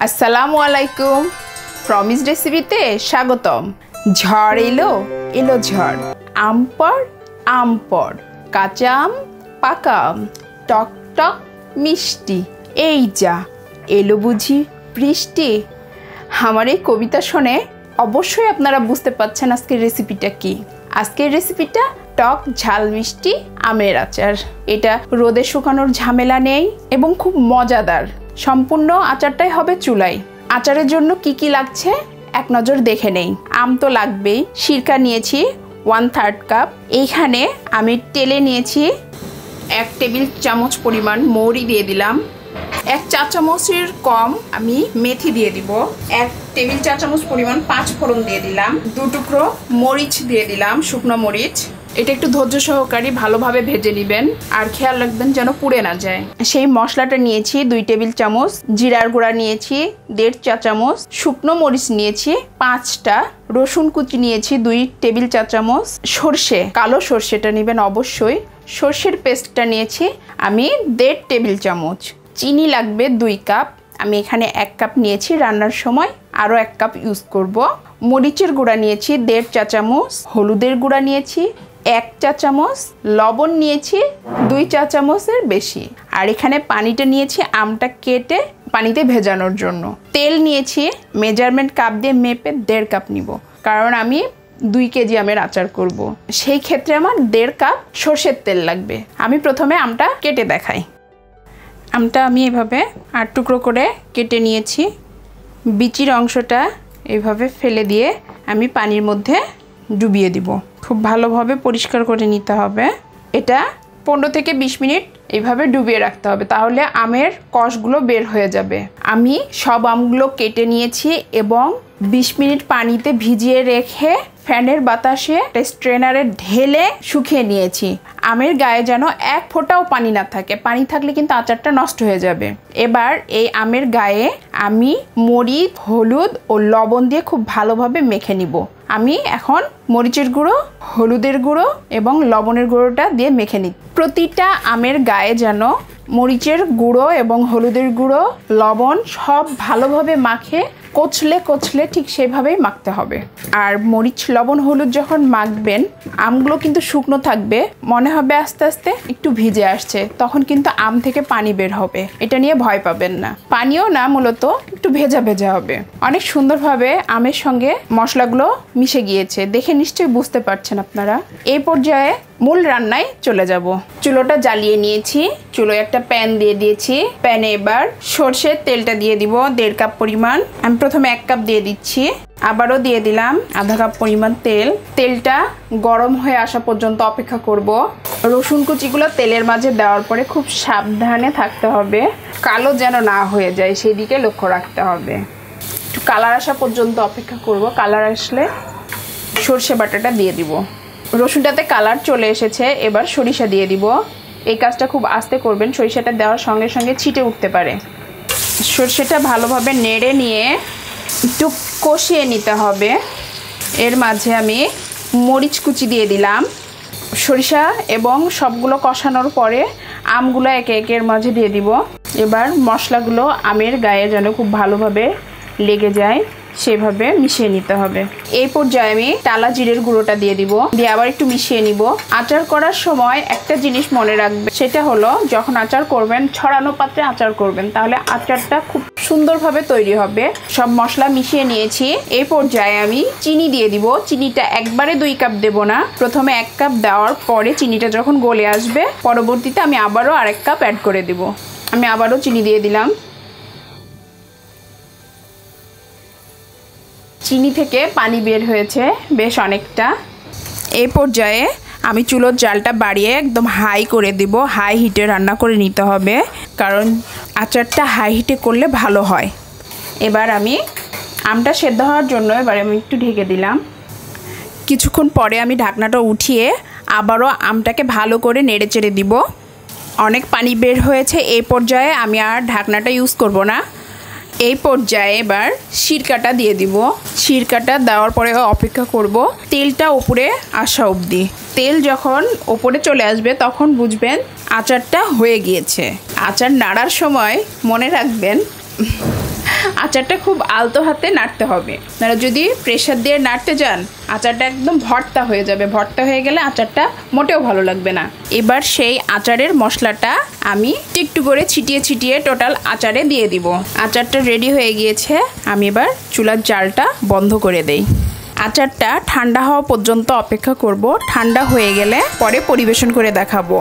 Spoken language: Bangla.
আসসালামু আলাইকুম। প্রমিস রেসিপিতে স্বাগতম। ঝড় এলো এলো ঝড়, আম পড়, কাঁচা আম পাকা আম, টক টক মিষ্টি, এই যা এলো বুঝি বৃষ্টি। আমার এই কবিতা শুনে অবশ্যই আপনারা বুঝতে পারছেন আজকের রেসিপিটা কি। আজকের রেসিপিটা টক ঝাল মিষ্টি আমের আচার। এটা রোদে শুকানোর ঝামেলা নেই এবং খুব মজাদার। সম্পূর্ণ আচারটাই হবে চুলায়। আচারের জন্য কি কি লাগছে এক নজর দেখে নেই। আম তো লাগবেই। সিরকা নিয়েছি 1/3 কাপ। এইখানে আমি তেলে নিয়েছি 1 টেবিল চামচ পরিমাণ মৌরি দিয়ে দিলাম। 1 চা চামচের কম আমি মেথি দিয়ে দিব। 1 টেবিল চা চামচ পরিমাণ 5 ফোড়ন দিয়ে দিলাম। 2 টুকরো মরিচ দিয়ে দিলাম, শুকনো মরিচ। এটা একটু ধৈর্য সহকারে ভালোভাবে ভেজে নেবেন আর খেয়াল রাখবেন যেন পুড়ে না যায়। সেই মশলাটা নিয়েছি 2 টেবিল চামচ, জিরার গুঁড়া নিয়েছি 1.5 চা চামচ, শুকনো মরিচ নিয়েছি 5টা, রসুন কুচি নিয়েছি 2 টেবিল চা চামচ, সর্ষে, কালো সর্ষেটা নেবেন অবশ্যই। সর্ষের পেস্টটা নিয়েছি আমি 1.5 টেবিল চামচ। চিনি লাগবে 2 কাপ। আমি এখানে 1 কাপ নিয়েছি, রান্নার সময় আরও 1 কাপ ইউজ করব। মরিচের গুঁড়া নিয়েছি 1.5 চা চামচ, হলুদের গুঁড়া নিয়েছি 1 চা চামচ, লবণ নিয়েছি 2 চা চামচের বেশি। আর এখানে পানিটা নিয়েছি আমটা কেটে পানিতে ভেজানোর জন্য। তেল নিয়েছি মেজারমেন্ট কাপ দিয়ে মেপে 1.5 কাপ নিব, কারণ আমি 2 কেজি আমের আচার করব। সেই ক্ষেত্রে আমার 1.5 কাপ সর্ষের তেল লাগবে। আমি প্রথমে আমটা কেটে দেখাই। আমটা আমি এভাবে 8 টুকরো করে কেটে নিয়েছি। বিচির অংশটা এইভাবে ফেলে দিয়ে আমি পানির মধ্যে ডুবিয়ে দিব। খুব ভালোভাবে পরিষ্কার করে নিতে হবে। এটা 15 থেকে 20 মিনিট এইভাবে ডুবিয়ে রাখতে হবে, তাহলে আমের কষগুলো বের হয়ে যাবে। আমি সব আমগুলো কেটে নিয়েছি এবং 20 মিনিট পানিতে ভিজিয়ে রেখে ফ্যানের বাতাসে স্ট্রেনারে ঢেলে শুকিয়ে নিয়েছি। আমের গায়ে যেন 1 ফোঁটাও পানি না থাকে। পানি থাকলে কিন্তু আচারটা নষ্ট হয়ে যাবে। এবার এই আমের গায়ে আমি মরিচ, হলুদ ও লবণ দিয়ে খুব ভালোভাবে মেখে নিব। আমি এখন মরিচের গুঁড়ো, হলুদের গুঁড়ো এবং লবণের গুঁড়োটা দিয়ে মেখে নিই। প্রতিটা আমের গায়ে যেন মরিচের গুঁড়ো এবং হলুদের গুঁড়ো, লবণ সব ভালোভাবে মাখে কচলে ঠিক সেভাবেই মাখতে হবে। আর মরিচ, লবণ, হলুদ যখন মাখবেন আমগুলো কিন্তু শুকনো থাকবে, মনে হবে আস্তে আস্তে একটু ভিজে আসছে, তখন কিন্তু আম থেকে পানি বের হবে। এটা নিয়ে ভয় পাবেন না। পানিও না, মূলত একটু ভেজা ভেজা হবে। অনেক সুন্দরভাবে আমের সঙ্গে মশলাগুলো মিশে গিয়েছে, দেখে নিশ্চয়ই বুঝতে পারছেন আপনারা। এই পর্যায়ে মূল রান্নায় চলে যাব। চুলোটা জ্বালিয়ে নিয়েছি, চুলোয় একটা প্যান দিয়ে দিয়েছি। প্যানে এবার সর্ষের তেলটা দিয়ে দিব 1.5 কাপ পরিমাণ। আমি প্রথমে 1 কাপ দিয়ে দিচ্ছি, আবারও দিয়ে দিলাম 1/2 কাপ পরিমাণ তেল। তেলটা গরম হয়ে আসা পর্যন্ত অপেক্ষা করব। রসুন কুচিগুলো তেলের মাঝে দেওয়ার পরে খুব সাবধানে থাকতে হবে, কালো যেন না হয়ে যায় সেই দিকে লক্ষ্য রাখতে হবে। একটু কালার আসা পর্যন্ত অপেক্ষা করব। কালার আসলে সর্ষে বাটাটা দিয়ে দিব। রসুনটাতে কালার চলে এসেছে, এবার সরিষা দিয়ে দিব। এই কাজটা খুব আস্তে করবেন, সরিষাটা দেওয়ার সঙ্গে সঙ্গে ছিটে উঠতে পারে। সরষেটা ভালোভাবে নেড়ে নিয়ে একটু কষিয়ে নিতে হবে। এর মাঝে আমি মরিচ কুচি দিয়ে দিলাম। সরিষা এবং সবগুলো কষানোর পরে আমগুলো একে একের মাঝে দিয়ে দিব। এবার মশলাগুলো আমের গায়ে যেন খুব ভালোভাবে লেগে যায় সেভাবে মিশিয়ে নিতে হবে। এই পর্যায়ে আমি টালা জিরের গুঁড়োটা দিয়ে দিব, দিয়ে আবার একটু মিশিয়ে নিব। আচার করার সময় একটা জিনিস মনে রাখবে, সেটা হলো যখন আচার করবেন ছড়ানো পাত্রে আচার করবেন, তাহলে আচারটা খুব সুন্দরভাবে তৈরি হবে। সব মশলা মিশিয়ে নিয়েছি। এই পর্যায়ে আমি চিনি দিয়ে দিব। চিনিটা একবারে 2 কাপ দেব না, প্রথমে 1 কাপ দেওয়ার পরে চিনিটা যখন গলে আসবে পরবর্তীতে আমি আবারও আরেক কাপ অ্যাড করে দিব। আমি আবারও চিনি দিয়ে দিলাম। চিনি থেকে পানি বের হয়েছে বেশ অনেকটা। এই পর্যায়ে আমি চুলোর জালটা বাড়িয়ে একদম হাই করে দিব। হাই হিটে রান্না করে নিতে হবে, কারণ আচারটা হাই হিটে করলে ভালো হয়। এবার আমি আমটা সেদ্ধ হওয়ার জন্য এবার আমি একটু ঢেকে দিলাম। কিছুক্ষণ পরে আমি ঢাকনাটা উঠিয়ে আবারও আমটাকে ভালো করে নেড়ে চেড়ে দিব। অনেক পানি বের হয়েছে। এই পর্যায়ে আমি আর ঢাকনাটা ইউজ করব না। এই পর্যায়ে এবার সিরকাটা দিয়ে দিব। সিরকাটা দেওয়ার পরে অপেক্ষা করব তেলটা উপরে আসা অবধি। তেল যখন উপরে চলে আসবে তখন বুঝবেন আচারটা হয়ে গিয়েছে। আচার নাড়ার সময় মনে রাখবেন আচারটা খুব আলতো হাতে নাড়তে হবে, আপনারা যদি প্রেসার দিয়ে নাড়তে যান আচারটা একদম ভর্তা হয়ে যাবে, ভর্তা হয়ে গেলে আচারটা মোটেও ভালো লাগবে না। এবার সেই আচারের মশলাটা আমি একটু করে ছিটিয়ে ছিটিয়ে টোটাল আচারে দিয়ে দিব। আচারটা রেডি হয়ে গিয়েছে, আমি এবার চুলার জালটা বন্ধ করে দেই। আচারটা ঠান্ডা হওয়া পর্যন্ত অপেক্ষা করব, ঠান্ডা হয়ে গেলে পরে পরিবেশন করে দেখাবো।